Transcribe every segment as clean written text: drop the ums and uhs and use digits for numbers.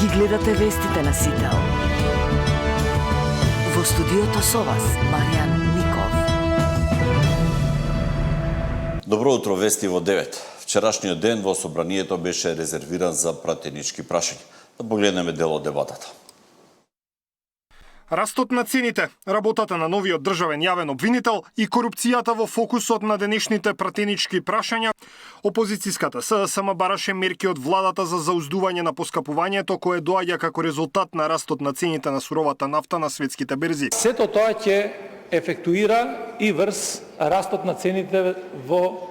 Ги гледате вестите на Сител. Во студиото со вас, Маријан Ников. Добро утро, вести во 9. Вчерашниот ден во собранието беше резервиран за пратенички прашања. Да погледнеме дел од дебатата. Растот на цените, работата на новиот државен јавен обвинител и корупцијата во фокусот на денешните пратенички прашања, опозицијската СДСМ бараше мерки од владата за зауздување на поскапувањето кое доаѓа како резултат на растот на цените на суровата нафта на светските берзи. Сето тоа ќе ефектуира и врз растот на цените во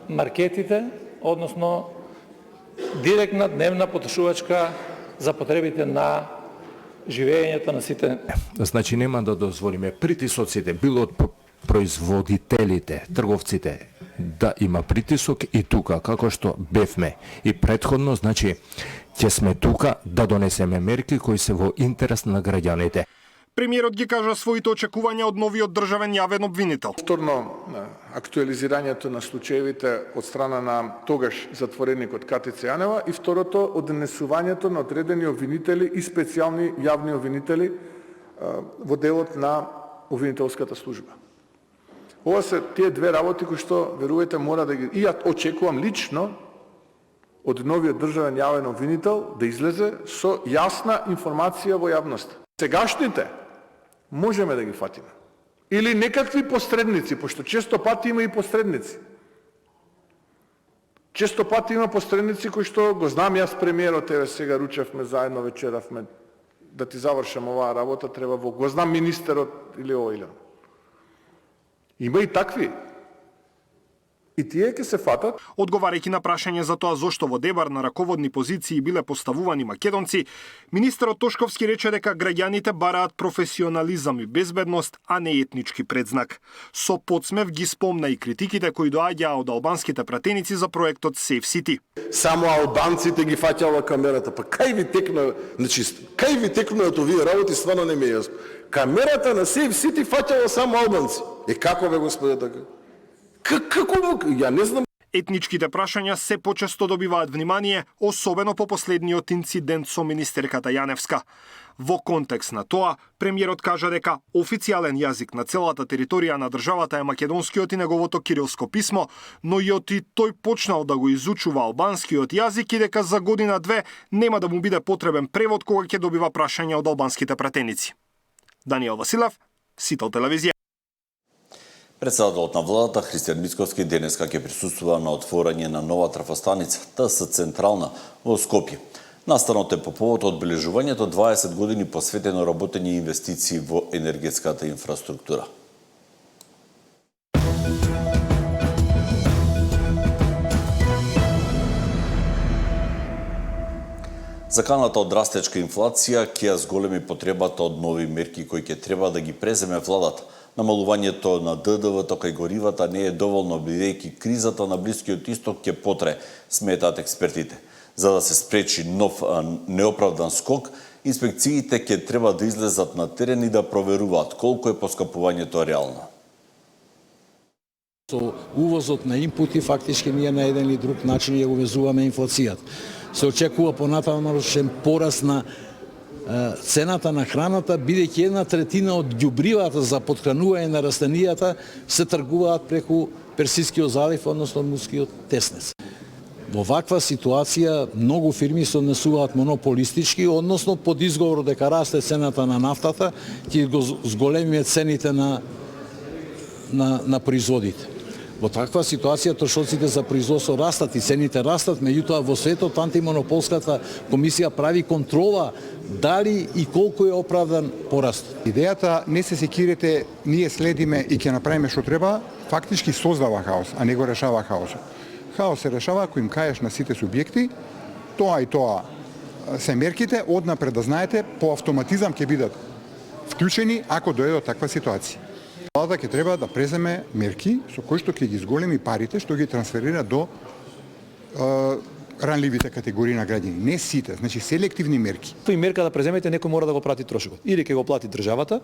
маркетите, односно директна дневна потрошувачка за потребите на живењето на сите. Значи нема да дозволиме притисоците, било од производителите, трговците, да има притисок и тука, како што бевме и претходно, значи ќе сме тука да донесеме мерки кои се во интерес на граѓаните. Премиерот ги кажа своите очекувања од новиот државен јавен обвинител. Повторно актуализирањето на случаевите од страна на тогаш затвореникот Катица Јанева и второто однесувањето на одредени обвинители и специјални јавни обвинители во делот на обвинителската служба. Ова се тие две работи кои што верувате мора да ги и ја очекувам лично од новиот државен јавен обвинител да излезе со јасна информација во јавноста. Сегашните можеме да ги фатиме. Или некакви посредници, пошто често пати има и посредници. Често пати има посредници кои што го знам јас премиерот, еве сега ручевме заедно, вечеравме, да ти завршам оваа работа, треба во го знам министерот или ово или оно. Има и такви. И тие ќе се фатат. Одговарајќи на прашање за тоа зошто во Дебар на раководни позиции биле поставувани македонци, министерот Тошковски рече дека граѓаните бараат професионализам и безбедност, а не етнички предзнак. Со подсмев ги спомна и критиките кои доаѓаа од албанските пратеници за проектот Safe City. Само албанците ги фаќала камерата, па кај ви текна, значи кај ви текнуваат овие работи, стварно не ми е јасно. Камерата на Safe City фаќала само албанци. Како бе, господе, така? Како? Ја не знам. Етничките прашања се почесто добиваат внимание, особено по последниот инцидент со министерката Јаневска. Во контекст на тоа, премиерот кажа дека официјален јазик на целата територија на државата е македонскиот и неговото кирилско писмо, но и оти тој почнал да го изучува албанскиот јазик и дека за година-две нема да му биде потребен превод кога ќе добива прашања од албанските пратеници. Даниел Василев, Сител телевизија. Председателот на владата Христијан Мицковски денеска ќе присуствува на отворање на нова трафостаница ТС Централна во Скопје. Настанот е по повод одбележувањето 20 години посветено работење и инвестиции во енергетската инфраструктура. Заканата од растечка инфлација ќе ја зголеми потребата од нови мерки кои ќе треба да ги преземе владата. Намалувањето на ДДВ-то кај горивата не е доволно, бидејќи кризата на Блискиот Исток ќе потрае, сметаат експертите. За да се спречи нов неоправдан скок, инспекциите ќе треба да излезат на терен и да проверуваат колку е поскапувањето реално. Со увозот на инпути фактички ние на еден или друг начин ја увезуваме инфлацијата. Се очекува понатамошен пораст на цената на храната, бидејќи 1/3 од ѓубривата за потхранување на растенијата се тргуваат преку Персискиот залив, односно Мускиот теснец. Во ваква ситуација многу фирми се однесуваат монополистички, односно под изговор дека расте цената на нафтата, ќе го зголемиме цените на производите. Во таква ситуација трошоците за производство растат и цените растат, меѓутоа во светот антимонополската комисија прави контрола дали и колку е оправдан пораст. Идејата не се секирете, ние следиме и ќе направиме што треба, фактички создава хаос, а не го решава хаосот. Хаос се решава ако им кажеш на сите субјекти, тоа и тоа се мерките, однапред да знаете, по автоматизам ќе бидат вклучени ако дојде до таква ситуација. Владата ќе треба да преземе мерки со кои што ќе ги зголеми парите што ги трансферира до ранливите категории на граѓани, не сите, значи селективни мерки. Тој мерка да преземете, некој мора да го плати трошокот. Или ќе го плати државата,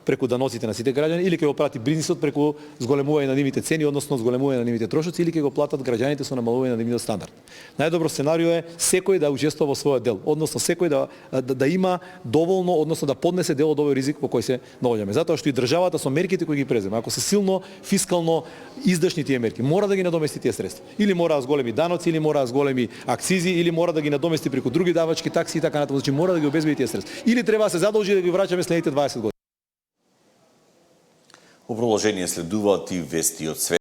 преку даноците на сите граѓани, или ќе го плати бизнисот преку зголемување на нивните цени, односно зголемување на нивните трошоци, или ќе го платат граѓаните со намалување на нивниот стандард. Најдобро сценарио е секој да учествува во својот дел, односно секој да има доволно, односно да поднесе дел од овој ризик во кој се наоѓаме. Затоа што и државата со мерките кои ги презема, ако се силно фискално издашни тие мерки, мора да ги надомести тие средства. Или мора да зголеми даноци, или мора да зголеми акцизи, или мора да ги надомести преку други давачки, такси и така натаму. Значи мора да ги обезбеди тие средства. Или треба да се задолжи да ги враќаме следните 20 години. Во продолжение следуваат и вести од свет.